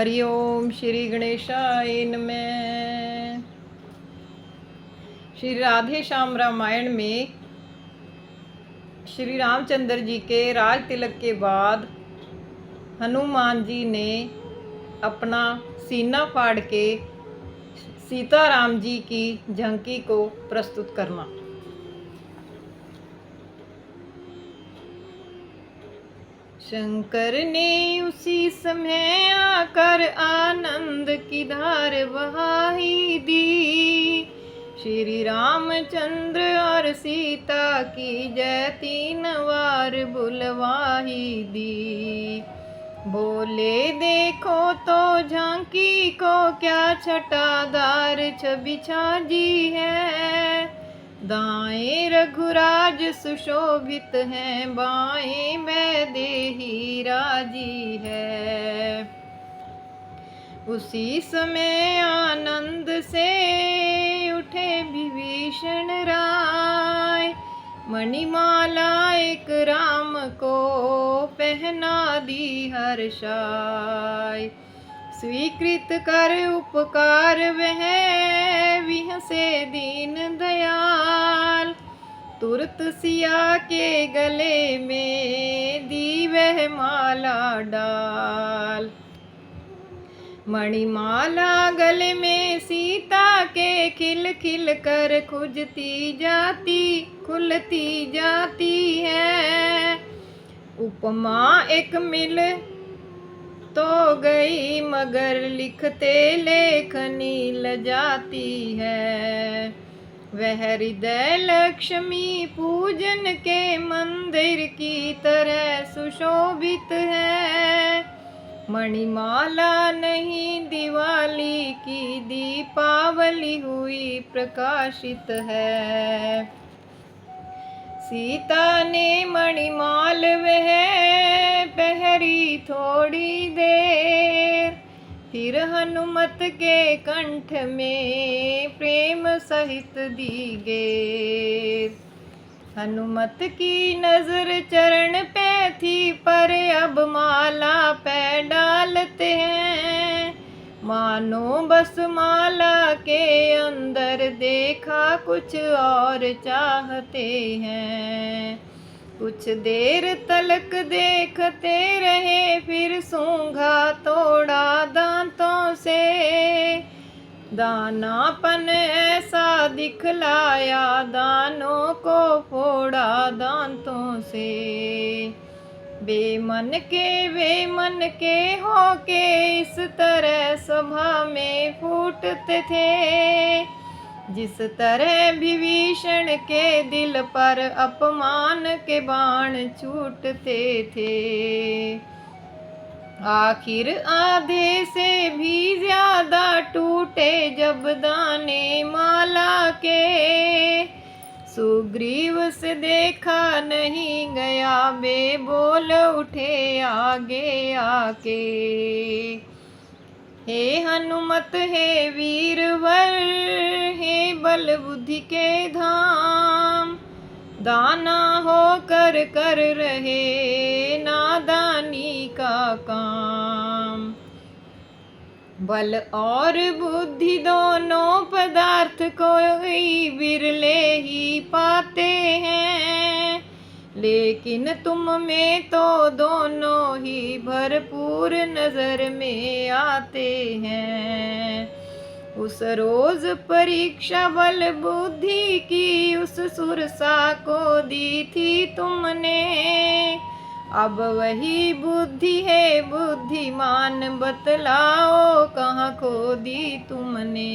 हरि ओम श्री गणेशाय नमः। श्री राधे श्याम रामायण में श्री रामचंद्र जी के राज तिलक के बाद हनुमान जी ने अपना सीना फाड़ के सीताराम जी की झांकी को प्रस्तुत करना। शंकर ने उसी समय आकर आनंद की धार बहाई दी। श्री रामचंद्र और सीता की जय 3 बार बुलवाही दी। बोले देखो तो झांकी को क्या छटादार छवि छाजी है। दाएं रघुराज सुशोभित हैं, बाएं वैदेही राजी है। उसी समय आनंद से उठे विभीषण राय। मणिमाला एक राम को पहना दी हर्षाय। स्वीकृत कर उपकार वह विहसे दीन दयाल। तुरत सिया के गले में दी वह माला डाल। मणिमाला गले में सीता के खिल खिल कर खुजती खुलती जाती है। उपमा एक मिल तो गई मगर लिखते लेखनी लजाती है। वह हृदय लक्ष्मी पूजन के मंदिर की तरह सुशोभित है। मणिमाला नहीं दिवाली की दीपावली हुई प्रकाशित है। सीता ने मणिमाल वह पहरी थोड़ी देर। फिर हनुमत के कंठ में प्रेम सहित दी गेर। हनुमत की नजर चरण पे थी पर अब माला पे डालते हैं। मानो बस माला के अंदर देखा कुछ और चाहते हैं। कुछ देर तलक देखते रहे फिर सूंघा तोड़ा दांतों से। दानापन ऐसा दिखलाया दानों को फोड़ा दांतों से। बेमन के होके इस तरह सभा में फूटते थे। जिस तरह विभीषण के दिल पर अपमान के बाण छूटते थे। आखिर आधे से भी ज्यादा टूटे जब दाने माला के। सुग्रीव से देखा नहीं गया बेबोल उठे आगे आके। हे हनुमत हे वीरवर हे बल बुद्धि के धाम। दाना हो कर रहे नादानी का काम। बल और बुद्धि दोनों पदार्थ को ही बिरले ही पाते हैं। लेकिन तुम में तो दोनों ही भरपूर नजर में आते हैं। उस रोज परीक्षा बल बुद्धि की उस सुरसा को दी थी तुमने। अब वही बुद्धि है बुद्धिमान बतलाओ कहाँ खो दी तुमने।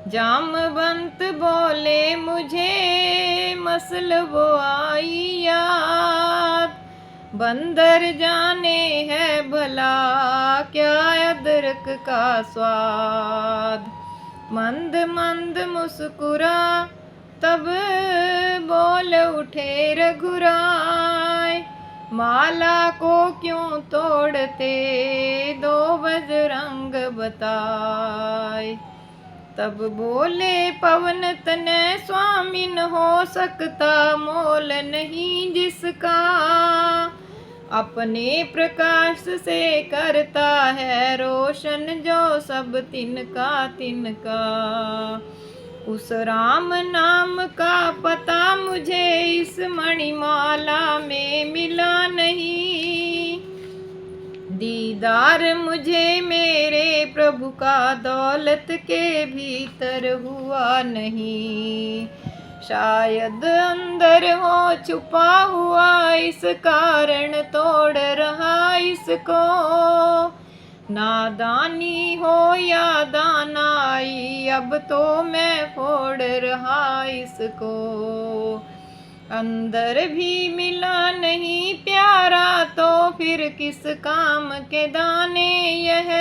जामवंत बोले मुझे मसल वो आई याद। बंदर जाने है भला क्या अदरक का स्वाद। मंद मंद मुस्कुरा तब बोल उठे रघुराय। माला को क्यों तोड़ते दो बजरंग बताए। तब बोले पवन तनय स्वामिन हो सकता मोल नहीं जिसका। अपने प्रकाश से करता है रोशन जो सब तिनका तिनका। उस राम नाम का पता मुझे इस मणिमाला में मिला नहीं। दीदार मुझे मेरे प्रभु का दौलत के भीतर हुआ नहीं। शायद अंदर हो छुपा हुआ, इस कारण तोड़ रहा इसको। नादानी हो या दानाई, अब तो मैं फोड़ रहा इसको। अंदर भी मिला नहीं प्यारा, तो फिर किस काम के दाने यह।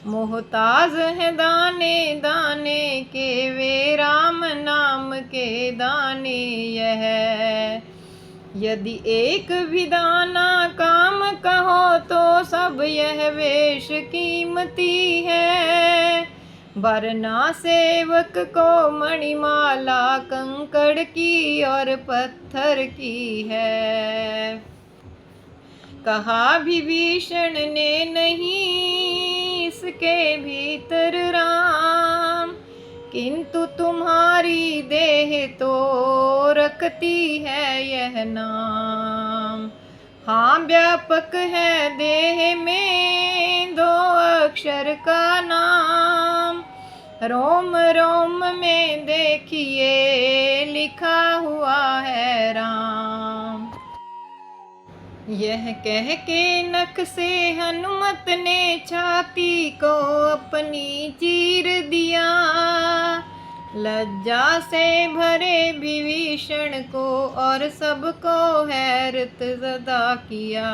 मोहताज है दाने दाने के वे राम नाम के दाने यह। यदि एक भी दाना काम कहो तो सब यह वेश कीमती है। वरना सेवक को मणिमाला कंकड़ की और पत्थर की है। कहा विभीषण ने नहीं इसके भीतर राम, किंतु तुम्हारी देह तो रखती है यह नाम। हाँ व्यापक है देह में दो अक्षर का नाम, रोम रोम में देखिए लिखा हुआ है राम। यह कह के नख से हनुमत ने छाती को अपनी चीर दिया। लज्जा से भरे विभीषण को और सबको हैरत ज़दा किया।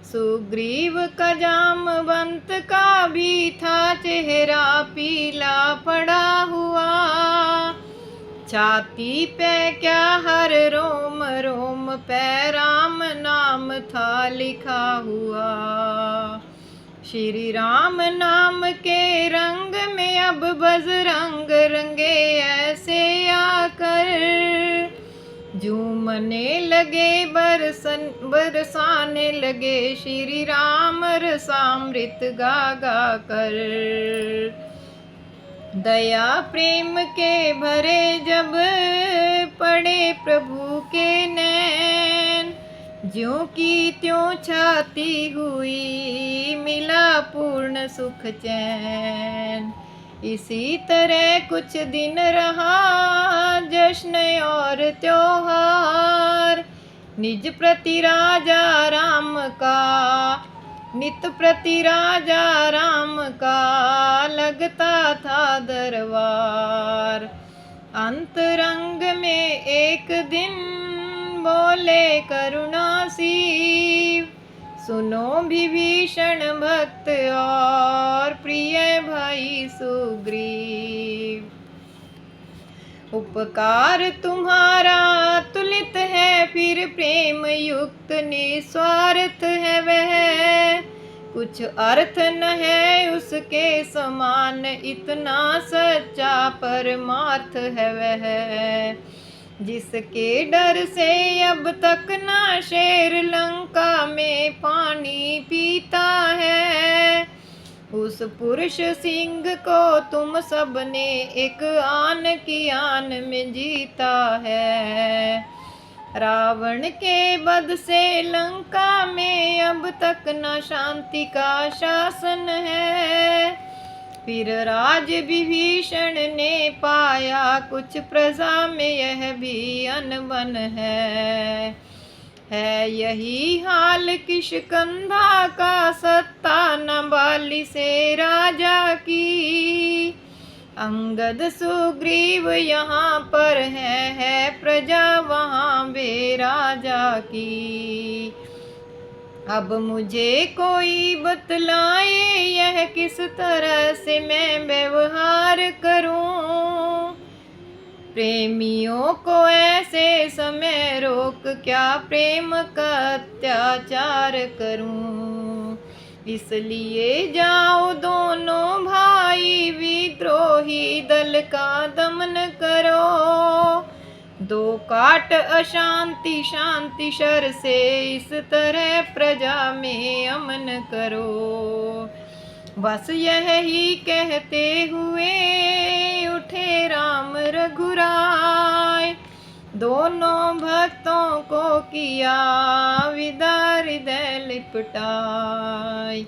सुग्रीव का जामवंत का भी था चेहरा पीला पड़ा हुआ। छाती पे क्या हर रोम रोम पे राम नाम था लिखा हुआ। श्री राम नाम के रंग में अब बजरंग रंगे ऐसे आकर। झूमने लगे बरसाने लगे श्री राम रसामृत गा गा कर। दया प्रेम के भरे जब पड़े प्रभु के नैन, ज्यों की त्यों छाती हुई मिला पूर्ण सुख चैन। इसी तरह कुछ दिन रहा जश्न और त्योहार, निज प्रति राजा राम का नित प्रति राजा राम का लगता था दरबार। अंतरंग में एक दिन बोले करुणा सी, सुनो विभीषण भक्त और प्रिय भाई सुग्रीव। उपकार तुम्हारा तुलित है, फिर प्रेम युक्त निस्वार्थ है वह। कुछ अर्थ न है उसके समान, इतना सच्चा परमार्थ है वह। जिसके डर से अब तक ना शेर लंका में पानी पीता है, उस पुरुष सिंह को तुम सबने एक आन की आन में जीता है। रावण के वध से लंका में अब तक न शांति का शासन है। फिर राज विभीषण ने पाया कुछ प्रजा में यह भी अनबन है। यही हाल किष्किंधा का सत्ता न बाली से राजा की। अंगद सुग्रीव यहाँ पर है प्रजा वहाँ बे राजा की। अब मुझे कोई बतलाए यह किस तरह से मैं व्यवहार करूं। प्रेमियों को ऐसे समय रोक क्या प्रेम का अत्याचार करूं। इसलिए जाओ दोनों भाई विद्रोही दल का दमन करो। दो काट अशांति शांति शर से, इस तरह प्रजा में अमन करो। बस यह ही कहते हुए उठे राम रघुराय, दोनों भक्तों को किया विदा हृदय लिपटाय।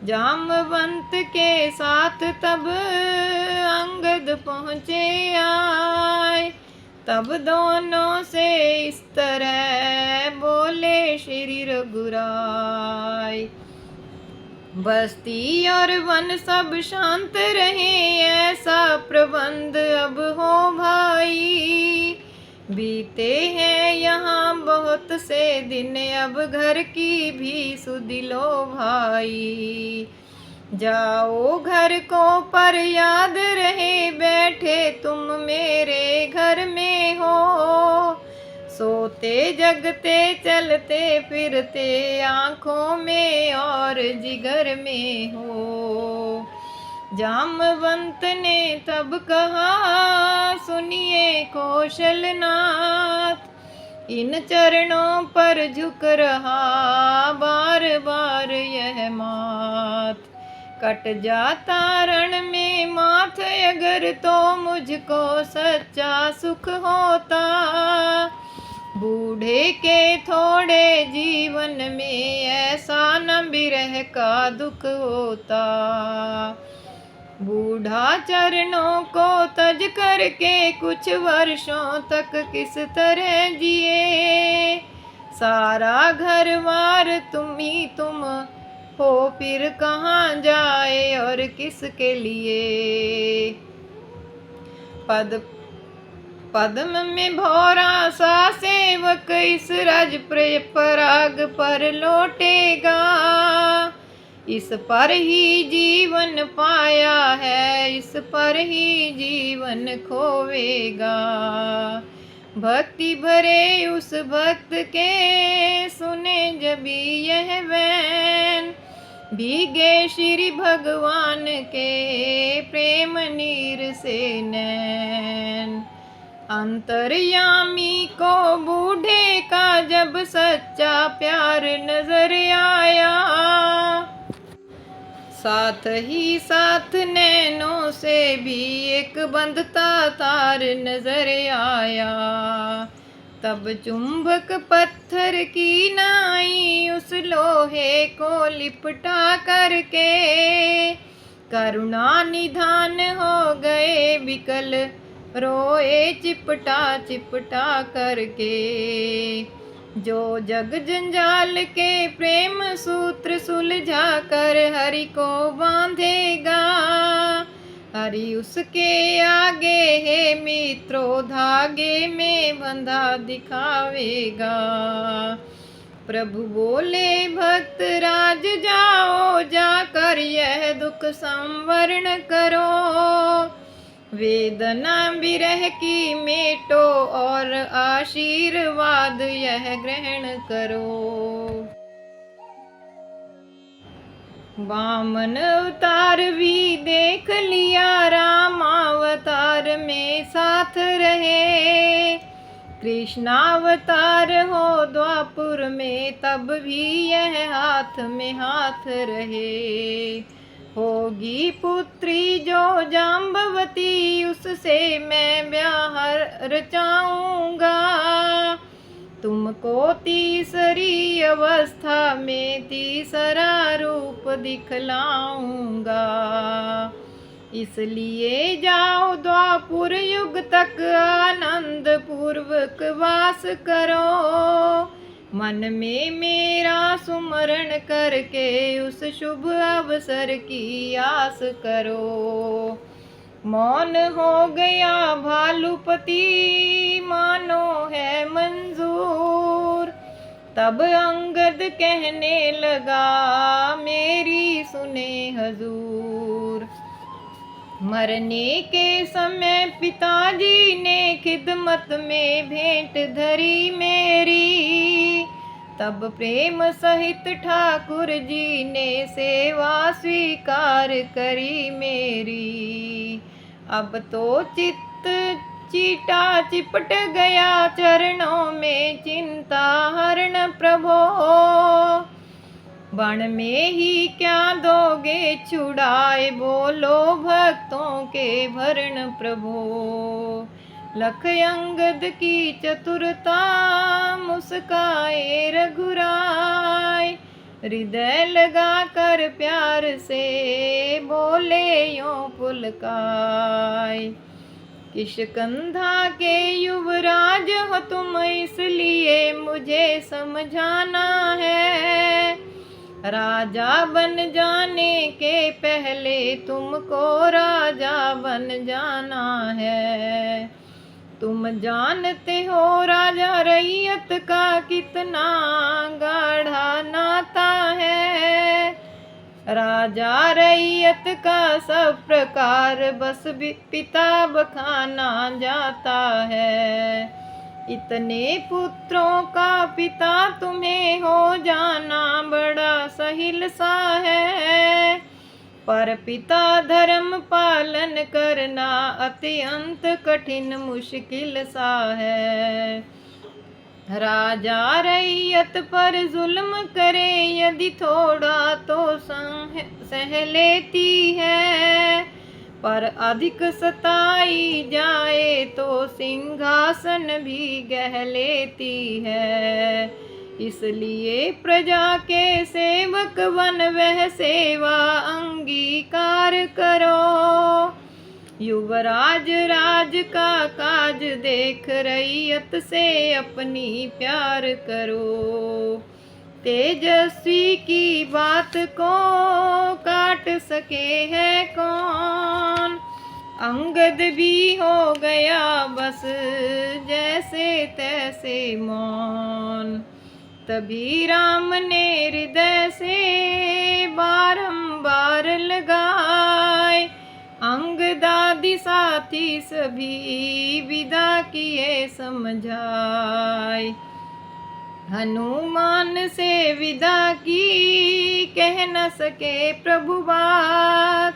जाम्बवंत के साथ तब अंगद पहुँचे आए, तब दोनों से इस तरह बोले श्री रघुराय। बस्ती और वन सब शांत रहे, ऐसा प्रबंध अब हो भाई। बीते हैं यहाँ बहुत से दिन, अब घर की भी सुध लो भाई। जाओ घर को पर याद रहे, बैठे तुम मेरे घर में हो। सोते जगते चलते फिरते, आँखों में और जिगर में हो। जाम्बवंत ने तब कहा सुनिए कौशलनाथ, इन चरणों पर झुक रहा बार बार यह माथ। कट जाता रण में माथ अगर, तो मुझको सच्चा सुख होता। बूढ़े के थोड़े जीवन में ऐसा न बिरह का दुख होता। बूढ़ा चरणों को तज करके कुछ वर्षों तक किस तरह जिए। सारा घर वार तुम ही तुम हो, फिर कहाँ जाए और किसके लिए। पद्म में भौरा सा सेवक, इस राज पराग पर लौटेगा। इस पर ही जीवन पाया है, इस पर ही जीवन खोवेगा। भक्ति भरे उस भक्त के सुने जबी यह वैन, भीगे श्री भगवान के प्रेम नीर से नैन। अंतर्यामी को बूढ़े का जब सच्चा प्यार नजर आया, साथ ही साथ नैनों से भी एक बंधता तार नजर आया। तब चुंबक पत्थर की नाई उस लोहे को लिपटा करके, करुणा निधान हो गए विकल रोए चिपटा चिपटा करके। जो जग जंजाल के प्रेम सूत्र सुलझा कर हरि को बांधेगा, हरि उसके आगे है मित्रों धागे में बंधा दिखावेगा। प्रभु बोले भक्त राज जाओ, जाकर यह दुख संवरण करो। वेदना विरह की मेटो और आशीर्वाद यह ग्रहण करो। वामन अवतार भी देख लिया, राम अवतार में साथ रहे। कृष्णावतार हो द्वापुर में, तब भी यह हाथ में हाथ रहे। होगी पुत्री जो जाम्बवती, उससे मैं ब्याह रचाऊंगा। तुमको तीसरी अवस्था में तीसरा रूप दिखलाऊंगा। इसलिए जाओ द्वापुर युग तक आनंद पूर्वक वास करो। मन में मेरा सुमरण करके उस शुभ अवसर की आस करो। मौन हो गया भालुपति, मानो है मंजूर। तब अंगद कहने लगा मेरी सुने हजूर। मरने के समय पिताजी ने खिदमत में भेंट धरी मेरी। तब प्रेम सहित ठाकुर जी ने सेवा स्वीकार करी मेरी। अब तो चित्त चीटा चिपट गया चरणों में, चिंता हरण प्रभो। बण में ही क्या दोगे छुड़ाए, बोलो भक्तों के भरण प्रभो। लख अंगद की चतुरता, मुस्काए रघुराय, हृदय लगा कर प्यार से बोले यों पुलकाय। किष्किंधा के युवराज हो तुम, इसलिए मुझे समझाना है। राजा बन जाने के पहले तुमको राजा बन जाना है। तुम जानते हो राजा रैयत का कितना गाढ़ा नाता है। राजा रैयत का सब प्रकार बस पिता बखाना जाता है। इतने पुत्रों का पिता तुम्हें हो जाना बड़ा सहिल सा है, पर पिता धर्म पालन करना अत्यंत कठिन मुश्किल सा है। राजा रैयत पर जुल्म करे यदि थोड़ा तो सह लेती है, पर अधिक सताई जाए तो सिंहासन भी गह लेती है। इसलिए प्रजा के सेवक बन वह सेवा अंगीकार करो। युवराज राज का काज देख रैयत से अपनी प्यार करो। तेजस्वी की बात को काट सके है कौन, अंगद भी हो गया बस जैसे तैसे मौन। तभी राम ने हृदय से बारंबार लगाए, अंगदादि साथी सभी विदा किए समझाए। हनुमान से विदा की कह न सके प्रभु बात,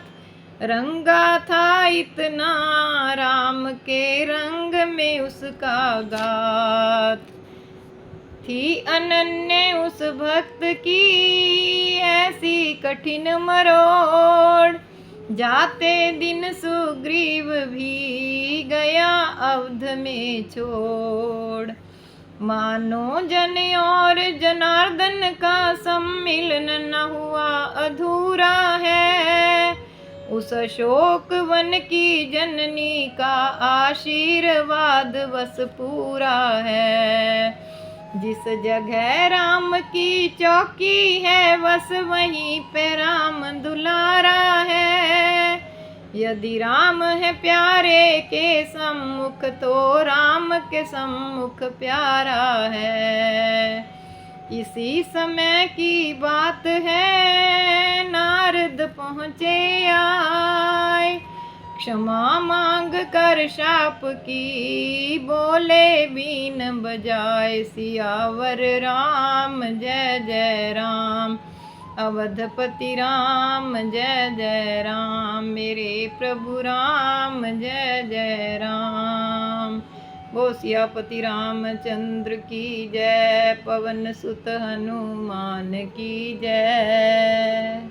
रंगा था इतना राम के रंग में उसका गात। थी अनन्य उस भक्त की ऐसी कठिन मरोड़, जाते दिन सुग्रीव भी गया अवध में छोड़। मानो जन और जनार्दन का सम्मिलन न हुआ अधूरा है, उस अशोक वन की जननी का आशीर्वाद बस पूरा है। जिस जगह राम की चौकी है बस वहीं पे राम दुलारा है। यदि राम है प्यारे के सम्मुख तो राम के सम्मुख प्यारा है। इसी समय की बात है नारद पहुँचे आए, क्षमा मांग कर शाप की बोले बीन बजाए। सियावर राम जय जय राम, अवधपति राम जय जय राम, मेरे प्रभु राम जय जय राम। वो सियापति रामचंद्र की जय, पवन सुत हनुमान की जय।